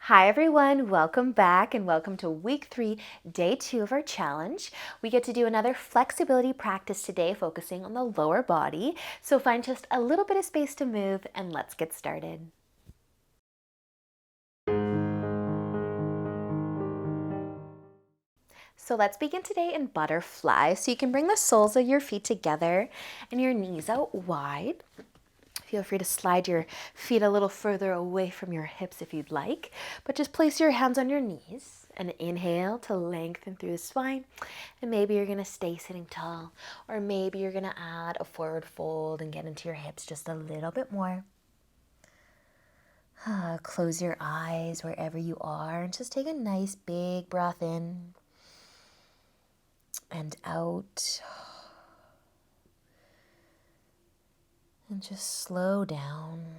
Hi everyone, welcome back and welcome to week 3, day 2 of our challenge. We get to do another flexibility practice today, focusing on the lower body. So find just a little bit of space to move and let's get started. So let's begin today in butterfly. So you can bring the soles of your feet together and your knees out wide. Feel free to slide your feet a little further away from your hips if you'd like, but just place your hands on your knees and inhale to lengthen through the spine. And maybe you're gonna stay sitting tall, or maybe you're gonna add a forward fold and get into your hips just a little bit more. Close your eyes wherever you are and just take a nice big breath in and out. And just slow down.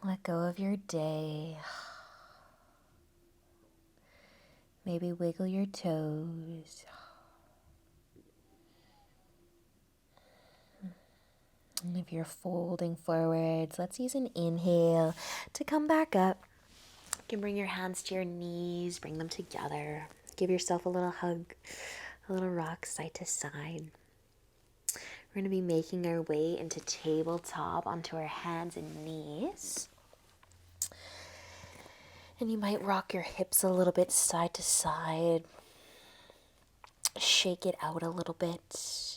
Let go of your day. Maybe wiggle your toes. And if you're folding forwards, let's use an inhale to come back up. You can bring your hands to your knees, bring them together. Give yourself a little hug, a little rock side to side. We're going to be making our way into tabletop onto our hands and knees. And you might rock your hips a little bit side to side. Shake it out a little bit.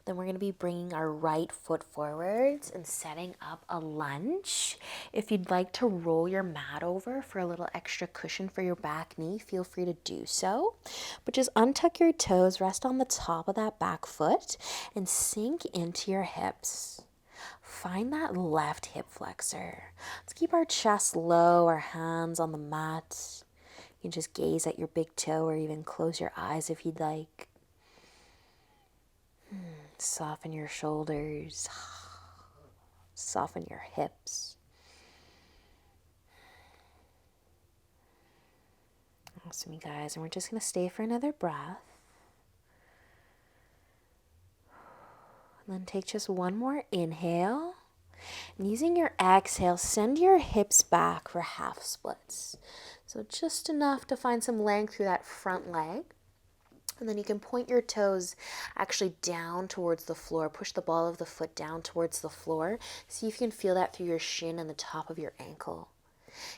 Then we're going to be bringing our right foot forwards and setting up a lunge. If you'd like to roll your mat over for a little extra cushion for your back knee, feel free to do so. But just untuck your toes, rest on the top of that back foot, and sink into your hips. Find that left hip flexor. Let's keep our chest low, our hands on the mat. You can just gaze at your big toe or even close your eyes if you'd like. Soften your shoulders. Soften your hips. Awesome, you guys. And we're just going to stay for another breath. And then take just one more inhale. And using your exhale, send your hips back for half splits. So just enough to find some length through that front leg. And then you can point your toes actually down towards the floor. Push the ball of the foot down towards the floor. See if you can feel that through your shin and the top of your ankle.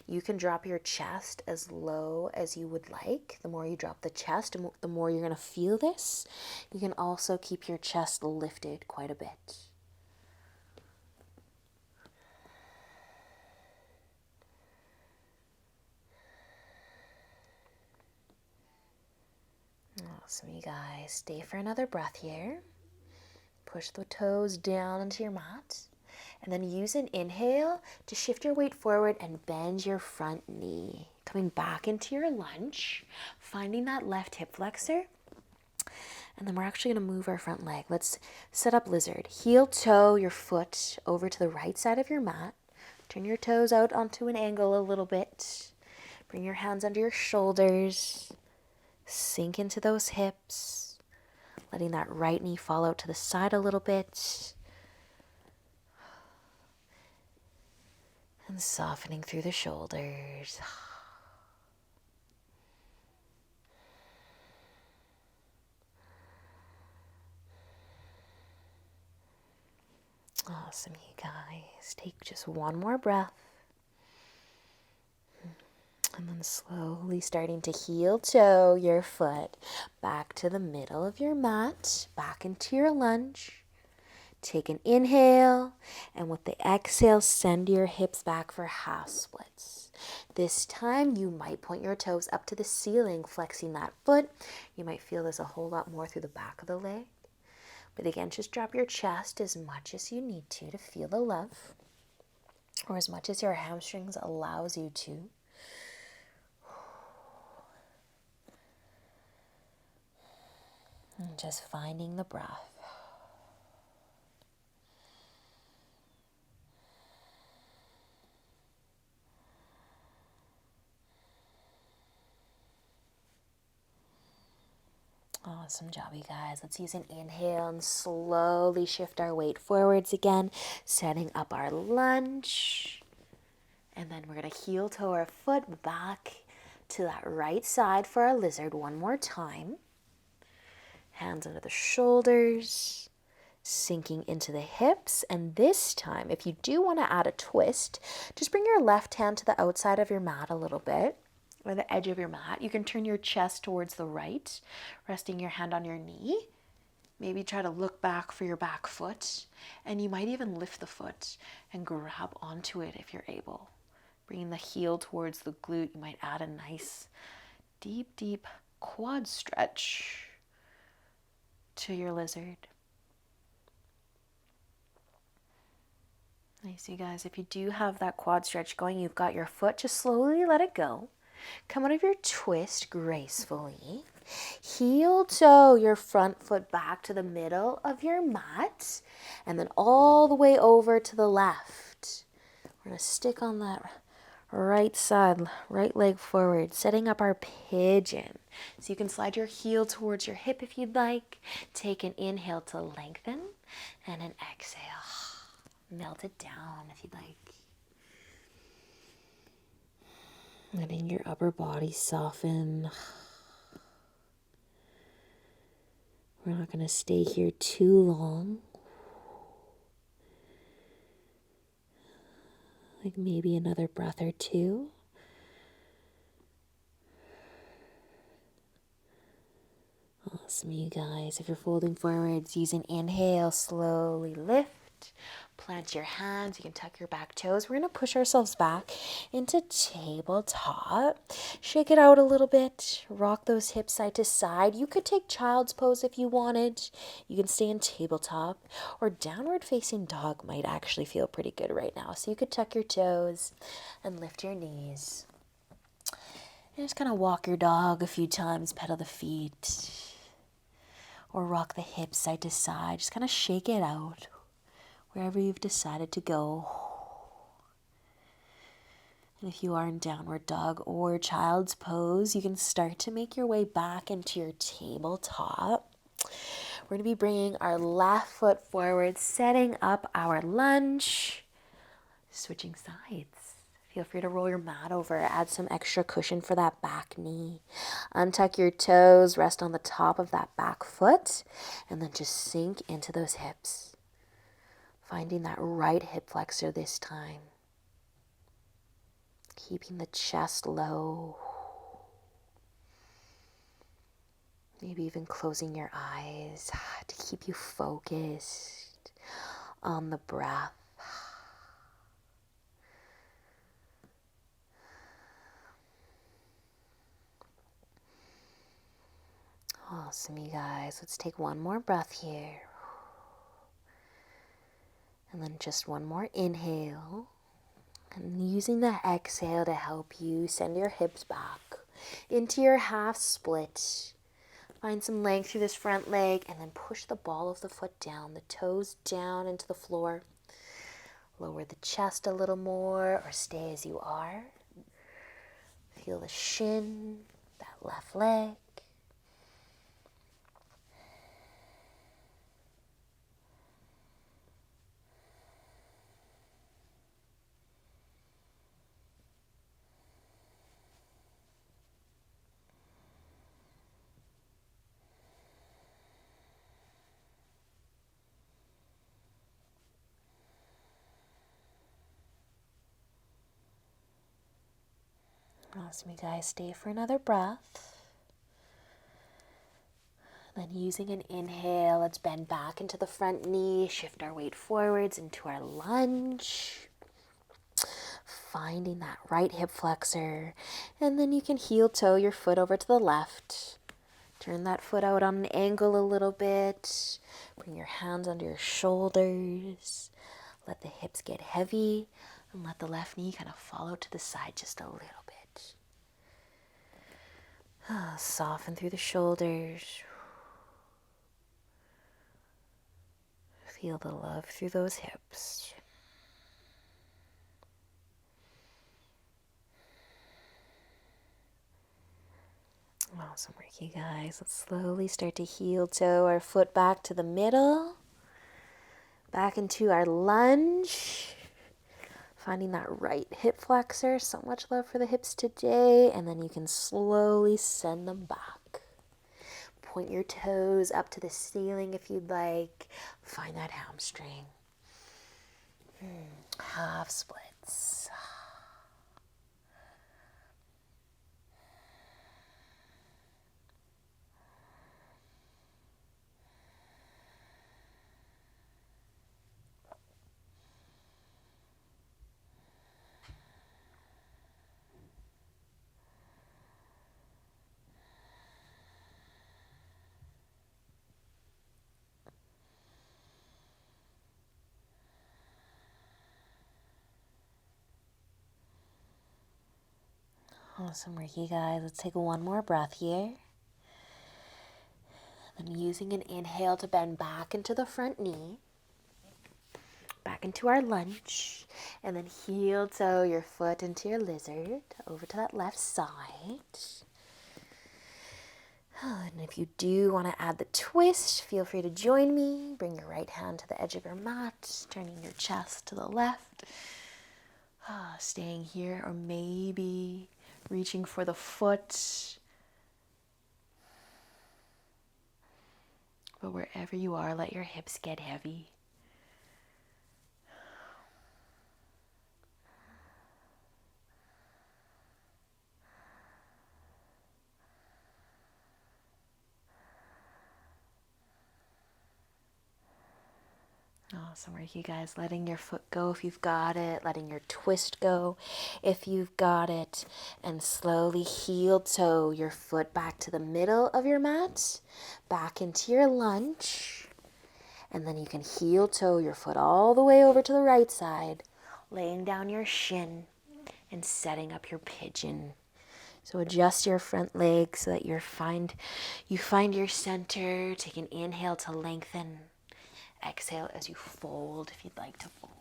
You can drop your chest as low as you would like. The more you drop the chest, the more you're going to feel this. You can also keep your chest lifted quite a bit. Awesome, you guys. Stay for another breath here. Push the toes down into your mat. And then use an inhale to shift your weight forward and bend your front knee. Coming back into your lunge, finding that left hip flexor. And then we're actually going to move our front leg. Let's set up lizard. Heel toe your foot over to the right side of your mat. Turn your toes out onto an angle a little bit. Bring your hands under your shoulders. Sink into those hips, letting that right knee fall out to the side a little bit. And softening through the shoulders. Awesome, you guys. Take just one more breath. And then slowly starting to heel toe your foot back to the middle of your mat, back into your lunge. Take an inhale, and with the exhale, send your hips back for half splits. This time, you might point your toes up to the ceiling, flexing that foot. You might feel this a whole lot more through the back of the leg. But again, just drop your chest as much as you need to feel the love, or as much as your hamstrings allows you to. And just finding the breath. Awesome job, you guys. Let's use an inhale and slowly shift our weight forwards again, setting up our lunge. And then we're going to heel toe our foot back to that right side for our lizard one more time. Hands under the shoulders, sinking into the hips. And this time, if you do want to add a twist, just bring your left hand to the outside of your mat a little bit, or the edge of your mat. You can turn your chest towards the right, resting your hand on your knee. Maybe try to look back for your back foot, and you might even lift the foot and grab onto it if you're able. Bringing the heel towards the glute, you might add a nice deep, deep quad stretch to your lizard. Nice, you guys. If you do have that quad stretch going, you've got your foot, just slowly let it go. Come out of your twist gracefully. Heel toe your front foot back to the middle of your mat, and then all the way over to the left. We're going to stick on that right side, right leg forward, setting up our pigeon. So you can slide your heel towards your hip if you'd like. Take an inhale to lengthen, and an exhale. Melt it down if you'd like. Letting your upper body soften. We're not going to stay here too long. Like maybe another breath or two. Awesome, you guys. If you're folding forwards, use an inhale, slowly lift. Plant your hands. You can tuck your back toes. We're going to push ourselves back into tabletop. Shake it out a little bit. Rock those hips side to side. You could take child's pose if you wanted. You can stay in tabletop, or downward facing dog might actually feel pretty good right now. So you could tuck your toes and lift your knees. And just kind of walk your dog a few times, pedal the feet, or rock the hips side to side. Just kind of shake it out wherever you've decided to go. And if you are in downward dog or child's pose, you can start to make your way back into your tabletop. We're going to be bringing our left foot forward, setting up our lunge, switching sides. Feel free to roll your mat over, add some extra cushion for that back knee. Untuck your toes, rest on the top of that back foot, and then just sink into those hips. Finding that right hip flexor this time. Keeping the chest low. Maybe even closing your eyes to keep you focused on the breath. Awesome, you guys. Let's take one more breath here. And then just one more inhale. And using the exhale to help you send your hips back into your half split. Find some length through this front leg, and then push the ball of the foot down, the toes down into the floor. Lower the chest a little more, or stay as you are. Feel the shin, that left leg. Awesome, you guys. Stay for another breath. Then using an inhale, let's bend back into the front knee, shift our weight forwards into our lunge. Finding that right hip flexor. And then you can heel toe your foot over to the left. Turn that foot out on an angle a little bit. Bring your hands under your shoulders. Let the hips get heavy, and let the left knee kind of fall out to the side just a little bit. Soften through the shoulders. Feel the love through those hips. Awesome work, you guys. Let's slowly start to heel toe our foot back to the middle. Back into our lunge. Finding that right hip flexor. So much love for the hips today. And then you can slowly send them back. Point your toes up to the ceiling if you'd like. Find that hamstring. Half splits. Awesome work, you guys. Let's take one more breath here. And using an inhale to bend back into the front knee. Back into our lunge. And then heel toe your foot into your lizard. Over to that left side. And if you do want to add the twist, feel free to join me. Bring your right hand to the edge of your mat. Turning your chest to the left. Staying here, or maybe reaching for the foot. But wherever you are, let your hips get heavy. Awesome work, you guys. Letting your foot go if you've got it. Letting your twist go if you've got it. And slowly heel toe your foot back to the middle of your mat. Back into your lunge. And then you can heel toe your foot all the way over to the right side. Laying down your shin and setting up your pigeon. So adjust your front leg so that you find your center. Take an inhale to lengthen. Exhale as you fold if you'd like to fold.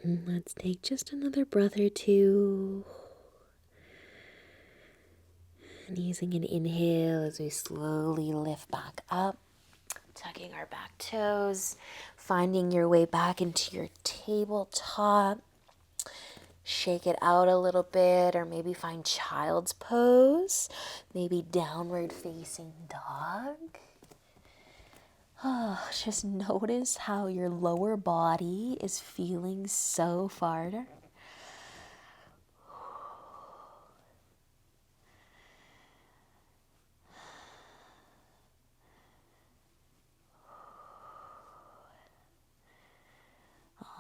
Let's take just another breath or two. And using an inhale as we slowly lift back up, tucking our back toes, finding your way back into your tabletop. Shake it out a little bit, or maybe find child's pose, maybe downward facing dog. Just notice how your lower body is feeling so farther.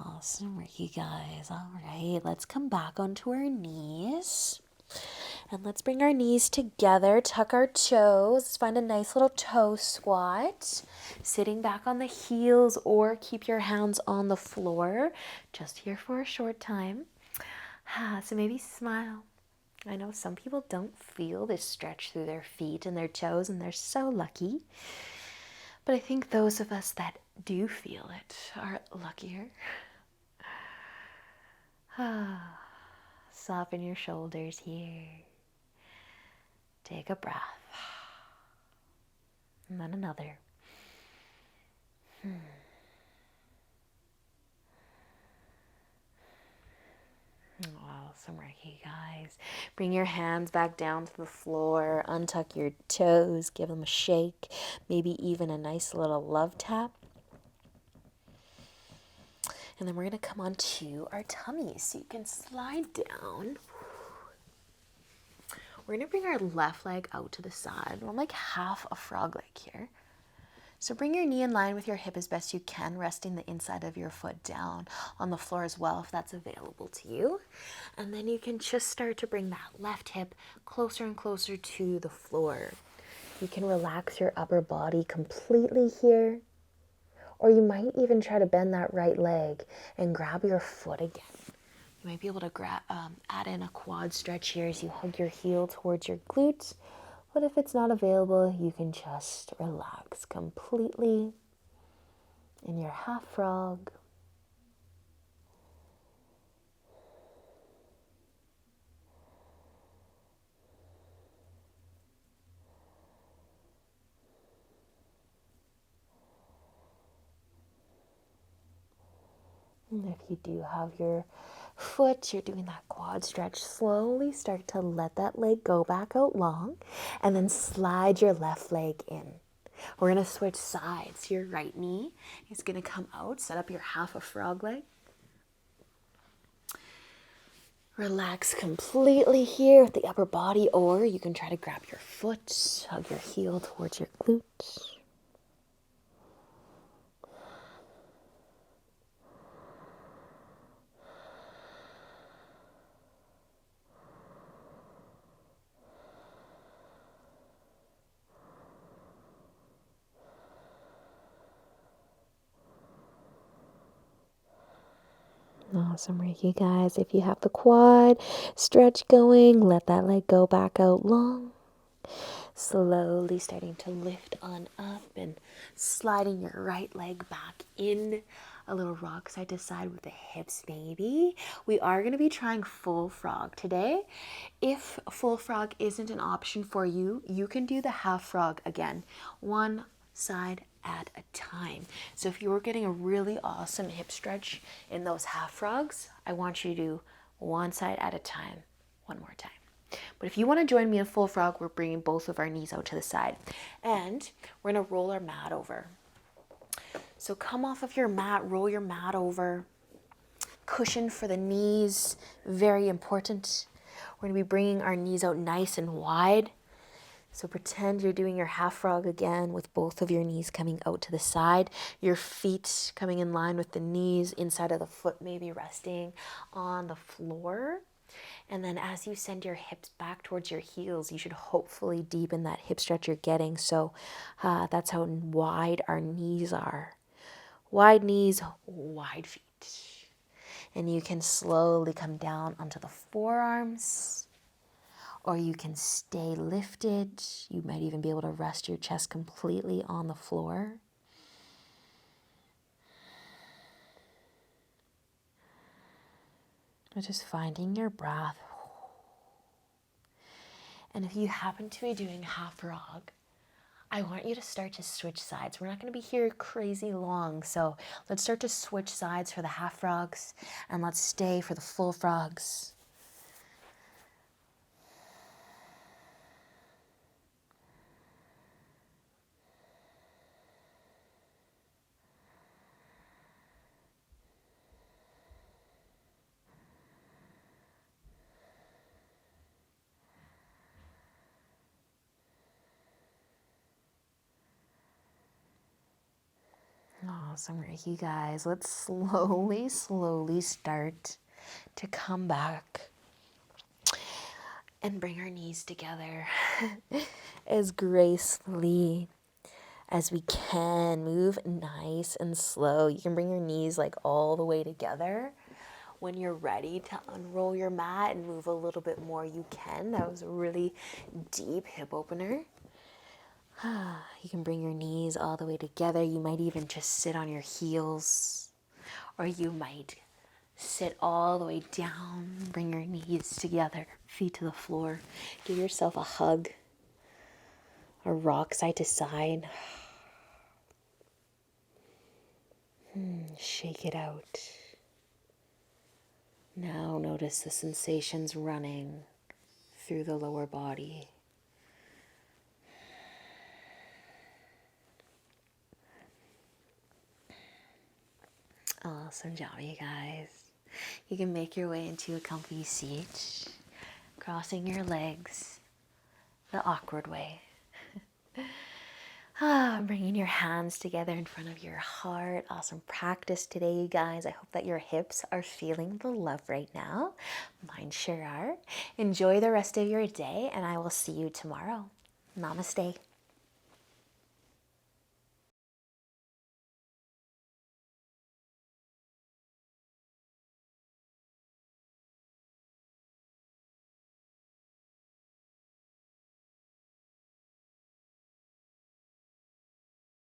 Awesome work, you guys. All right, let's come back onto our knees. And let's bring our knees together, tuck our toes. Let's find a nice little toe squat. Sitting back on the heels, or keep your hands on the floor. Just here for a short time. So maybe smile. I know some people don't feel this stretch through their feet and their toes, and they're so lucky. But I think those of us that do feel it are luckier. Soften your shoulders here. Take a breath. And then another. Awesome work, you guys. Bring your hands back down to the floor. Untuck your toes. Give them a shake. Maybe even a nice little love tap. And then we're going to come onto our tummies. So you can slide down. We're going to bring our left leg out to the side. We're like half a frog leg here. So bring your knee in line with your hip as best you can, resting the inside of your foot down on the floor as well if that's available to you. And then you can just start to bring that left hip closer and closer to the floor. You can relax your upper body completely here, Or you might even try to bend that right leg and grab your foot again. You might be able to add in a quad stretch here as you hug your heel towards your glutes. But if it's not available, you can just relax completely in your half frog. And if you do have your foot, you're doing that quad stretch, slowly start to let that leg go back out long and then slide your left leg in. We're going to switch sides. Your right knee is going to come out. Set up your half a frog leg. Relax completely here with the upper body, or you can try to grab your foot, hug your heel towards your glutes. Awesome work, you guys. If you have the quad stretch going, let that leg go back out long. Slowly starting to lift on up and sliding your right leg back in. A little rock side to side with the hips, maybe. We are going to be trying full frog today. If full frog isn't an option for you, you can do the half frog again. One side at a time. So if you were getting a really awesome hip stretch in those half frogs, I want you to do one side at a time. One more time. But if you want to join me in full frog, we're bringing both of our knees out to the side. And we're going to roll our mat over. So come off of your mat, roll your mat over. Cushion for the knees, very important. We're going to be bringing our knees out nice and wide. So pretend you're doing your half frog again with both of your knees coming out to the side. Your feet coming in line with the knees, inside of the foot maybe resting on the floor. And then as you send your hips back towards your heels, you should hopefully deepen that hip stretch you're getting. So that's how wide our knees are. Wide knees, wide feet. And you can slowly come down onto the forearms, or you can stay lifted. You might even be able to rest your chest completely on the floor. Just finding your breath. And if you happen to be doing half frog, I want you to start to switch sides. We're not going to be here crazy long, so let's start to switch sides for the half frogs, and let's stay for the full frogs. Awesome work, you guys. Let's slowly start to come back and bring our knees together as gracefully as we can. Move nice and slow. You can bring your knees like all the way together. When you're ready to unroll your mat and move a little bit more, you can. That was a really deep hip opener. You can bring your knees all the way together. You might even just sit on your heels, or you might sit all the way down. Bring your knees together, feet to the floor. Give yourself a hug, a rock side to side. Shake it out. Now notice the sensations running through the lower body. Awesome job, you guys. You can make your way into a comfy seat, crossing your legs the awkward way. Bringing your hands together in front of your heart. Awesome practice today, you guys. I hope that your hips are feeling the love right now. Mine sure are. Enjoy the rest of your day, and I will see you tomorrow. Namaste.